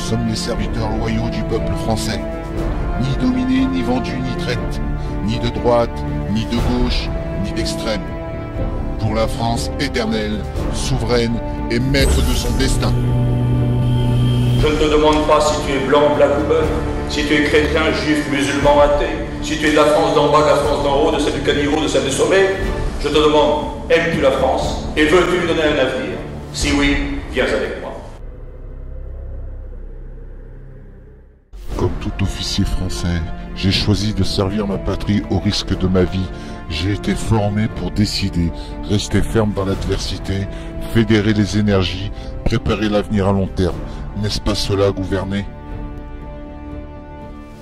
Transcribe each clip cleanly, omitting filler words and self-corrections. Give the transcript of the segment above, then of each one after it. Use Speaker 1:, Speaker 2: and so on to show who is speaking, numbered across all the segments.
Speaker 1: sommes les serviteurs loyaux du peuple français. Ni dominés, ni vendus, ni traites. Ni de droite, ni de gauche, ni d'extrême. Pour la France éternelle, souveraine et maître de son destin.
Speaker 2: Je ne te demande pas si tu es blanc, black ou bœuf, si tu es chrétien, juif, musulman, athée, si tu es de la France d'en bas, de la France d'en haut, de celle du caniveau, de celle du sommet. Je te demande, aimes-tu la France et veux-tu lui donner un avenir? Si oui, viens avec moi.
Speaker 1: Comme tout officier français, j'ai choisi de servir ma patrie au risque de ma vie. J'ai été formé pour décider, rester ferme dans l'adversité, fédérer les énergies, préparer l'avenir à long terme. N'est-ce pas cela, gouverner?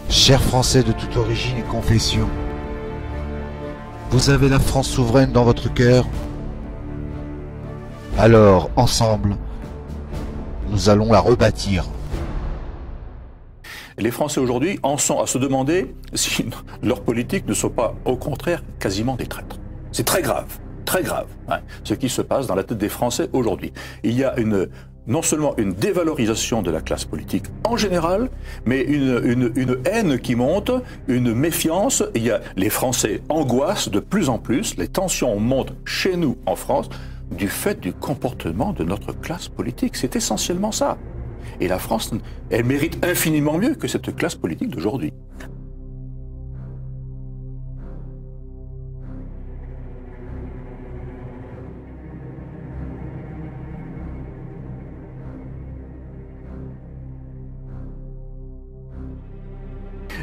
Speaker 3: Chers Français de toute origine et confession, vous avez la France souveraine dans votre cœur. Alors, ensemble, nous allons la rebâtir.
Speaker 2: Les Français aujourd'hui en sont à se demander si leurs politiques ne sont pas, au contraire, quasiment des traîtres. C'est très grave, hein, ce qui se passe dans la tête des Français aujourd'hui. Il y a non seulement une dévalorisation de la classe politique en général, mais une haine qui monte, une méfiance. Les Français angoissent de plus en plus, les tensions montent chez nous en France, du fait du comportement de notre classe politique. C'est essentiellement ça. Et la France, elle mérite infiniment mieux que cette classe politique d'aujourd'hui.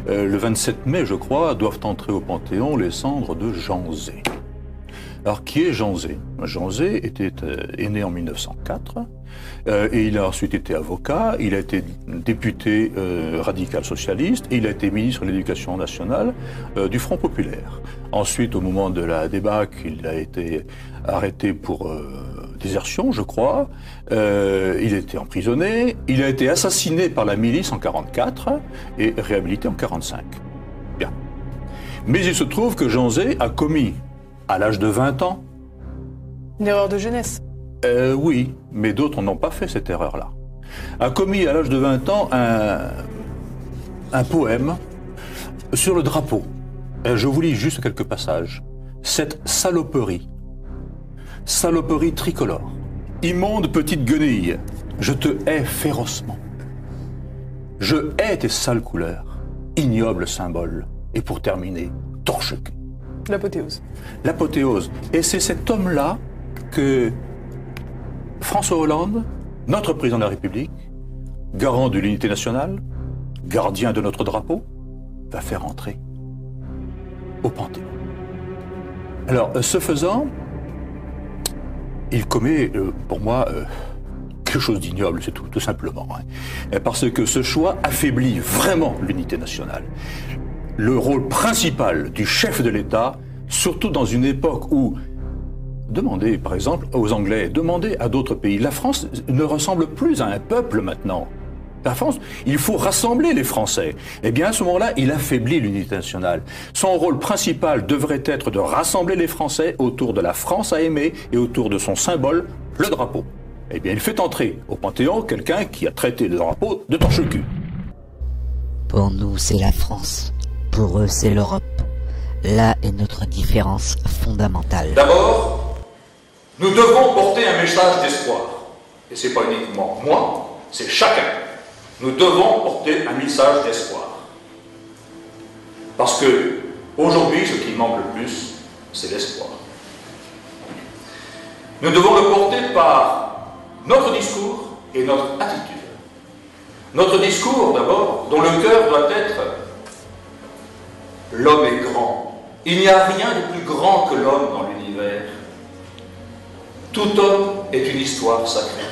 Speaker 2: Le 27 mai, je crois, doivent entrer au Panthéon les cendres de Jean Zay. Alors, qui est Jean Zay? Jean Zay est né en 1904 et il a ensuite été avocat, il a été député radical socialiste et il a été ministre de l'Éducation nationale du Front populaire. Ensuite, au moment de la débâcle, il a été arrêté pour désertion, je crois. Il a été emprisonné, il a été assassiné par la milice en 1944 et réhabilité en 1945. Bien. Mais il se trouve que Jean Zay a commis, à l'âge de 20 ans...
Speaker 4: Une erreur de jeunesse.
Speaker 2: Oui, mais d'autres n'ont pas fait cette erreur-là. A commis à l'âge de 20 ans un poème sur le drapeau. Je vous lis juste quelques passages. Cette saloperie tricolore, immonde petite guenille, je te hais férocement. Je hais tes sales couleurs, ignoble symbole. Et pour terminer, torche-cul.
Speaker 4: L'apothéose.
Speaker 2: L'apothéose. Et c'est cet homme-là que François Hollande, notre président de la République, garant de l'unité nationale, gardien de notre drapeau, va faire entrer au Panthéon. Alors, ce faisant, il commet, pour moi, quelque chose d'ignoble, c'est tout simplement. Hein. Parce que ce choix affaiblit vraiment l'unité nationale. Le rôle principal du chef de l'État, surtout dans une époque où, demandez par exemple aux Anglais, demandez à d'autres pays, la France ne ressemble plus à un peuple maintenant. La France, il faut rassembler les Français. Eh bien, à ce moment-là, il affaiblit l'unité nationale. Son rôle principal devrait être de rassembler les Français autour de la France à aimer et autour de son symbole, le drapeau. Eh bien, il fait entrer au Panthéon quelqu'un qui a traité le drapeau de torche-cul.
Speaker 5: Pour nous, c'est la France. Pour eux, c'est l'Europe. Là est notre différence fondamentale.
Speaker 2: D'abord, nous devons porter un message d'espoir. Et c'est pas uniquement moi, c'est chacun. Nous devons porter un message d'espoir. Parce que, aujourd'hui, ce qui manque le plus, c'est l'espoir. Nous devons le porter par notre discours et notre attitude. Notre discours, d'abord, dont le cœur doit être « L'homme est grand. Il n'y a rien de plus grand que l'homme dans l'univers. Tout homme est une histoire sacrée.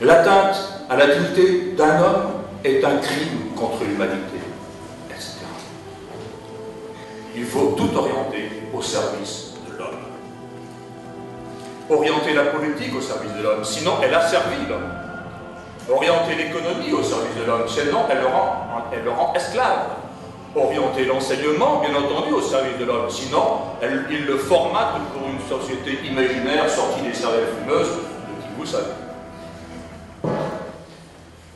Speaker 2: L'atteinte à la dignité d'un homme est un crime contre l'humanité, etc. Il faut tout orienter au service de l'homme. Orienter la politique au service de l'homme, sinon elle asservit l'homme. Orienter l'économie au service de l'homme, sinon elle le rend esclave. Orienter l'enseignement, bien entendu, au service de l'homme, sinon il le formate pour une société imaginaire sortie des cervelles fumeuses de qui vous savez.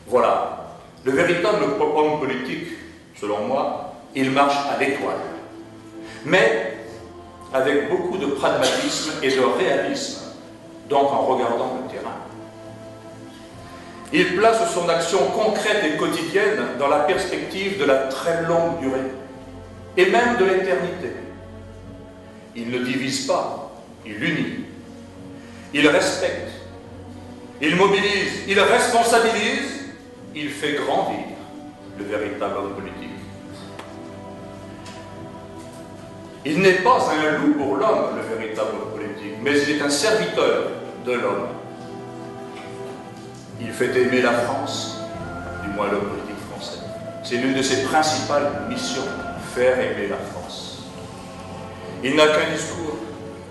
Speaker 2: Voilà. Le véritable homme politique, selon moi, il marche à l'étoile. Mais avec beaucoup de pragmatisme et de réalisme, donc en regardant le terrain. Il place son action concrète et quotidienne dans la perspective de la très longue durée, et même de l'éternité. Il ne divise pas, il unit, il respecte, il mobilise, il responsabilise, il fait grandir le véritable homme politique. Il n'est pas un loup pour l'homme, le véritable homme politique, mais il est un serviteur de l'homme. Il fait aimer la France, du moins l'homme politique français. C'est l'une de ses principales missions, faire aimer la France. Il n'a qu'un discours.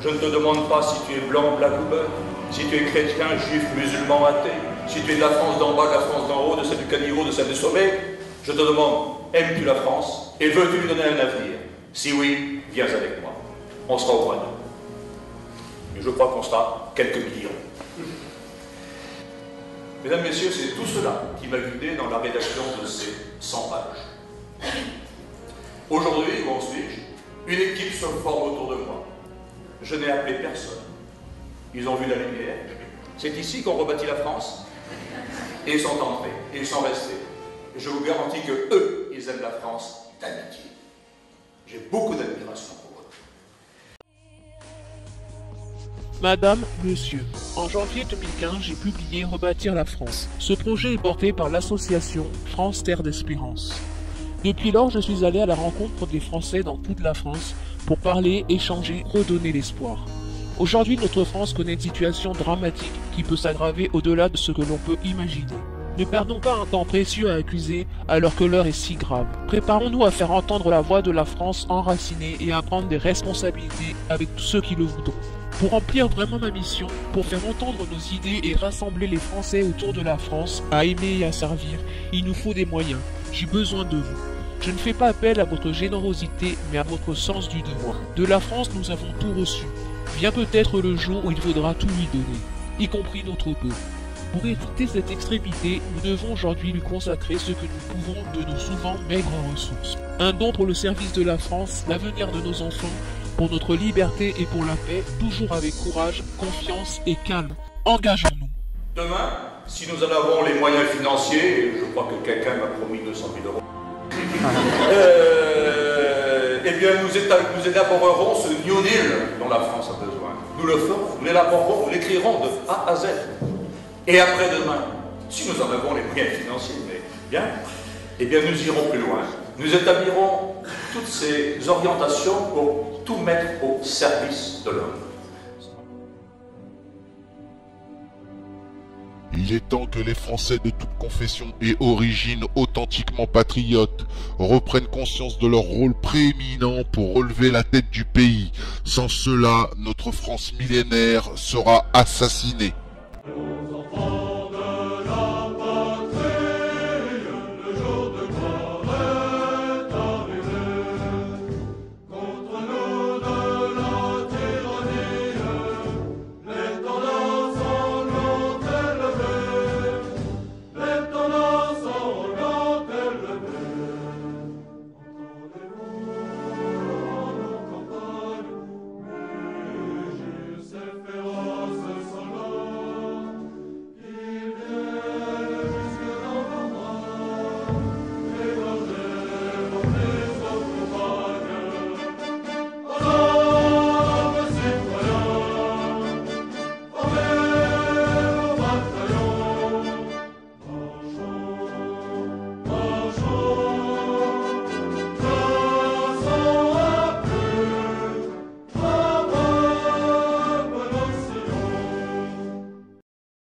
Speaker 2: Je ne te demande pas si tu es blanc, black ou beurre, si tu es chrétien, juif, musulman, athée, si tu es de la France d'en bas, de la France d'en haut, de celle du caniveau, de celle du sommet. Je te demande, aimes-tu la France et veux-tu lui donner un avenir? Si oui, viens avec moi. On sera au point d'eau. Et je crois qu'on sera quelques millions. Mesdames, Messieurs, c'est tout cela qui m'a guidé dans la rédaction de ces 100 pages. Aujourd'hui, où suis-je? Une équipe se forme autour de moi. Je n'ai appelé personne. Ils ont vu la lumière. C'est ici qu'on rebâtit la France. Et ils sont entrés, et ils sont restés. Et je vous garantis que eux, ils aiment la France d'amitié. J'ai beaucoup d'admiration pour eux.
Speaker 6: Madame, Monsieur, en janvier 2015, j'ai publié Rebâtir la France. Ce projet est porté par l'association France Terre d'Espérance. Depuis lors, je suis allé à la rencontre des Français dans toute la France pour parler, échanger, redonner l'espoir. Aujourd'hui, notre France connaît une situation dramatique qui peut s'aggraver au-delà de ce que l'on peut imaginer. Ne perdons pas un temps précieux à accuser alors que l'heure est si grave. Préparons-nous à faire entendre la voix de la France enracinée et à prendre des responsabilités avec tous ceux qui le voudront. Pour remplir vraiment ma mission, pour faire entendre nos idées et rassembler les Français autour de la France, à aimer et à servir, il nous faut des moyens. J'ai besoin de vous. Je ne fais pas appel à votre générosité, mais à votre sens du devoir. De la France, nous avons tout reçu. Vient peut-être le jour où il faudra tout lui donner, y compris notre peu. Pour éviter cette extrémité, nous devons aujourd'hui lui consacrer ce que nous pouvons de nos souvent maigres ressources. Un don pour le service de la France, l'avenir de nos enfants, pour notre liberté et pour la paix, toujours avec courage, confiance et calme. Engageons-nous.
Speaker 2: Demain, si nous en avons les moyens financiers, et je crois que quelqu'un m'a promis 200 000 euros, eh bien nous élaborerons ce New Deal dont la France a besoin. Nous le ferons, nous l'élaborerons, nous l'écrirons de A à Z. Et après-demain, si nous en avons les moyens financiers, mais bien, eh bien nous irons plus loin. Nous établirons toutes ces orientations pour tout mettre au service de l'homme.
Speaker 1: Il est temps que les Français de toute confession et origine authentiquement patriotes reprennent conscience de leur rôle prééminent pour relever la tête du pays. Sans cela, notre France millénaire sera assassinée.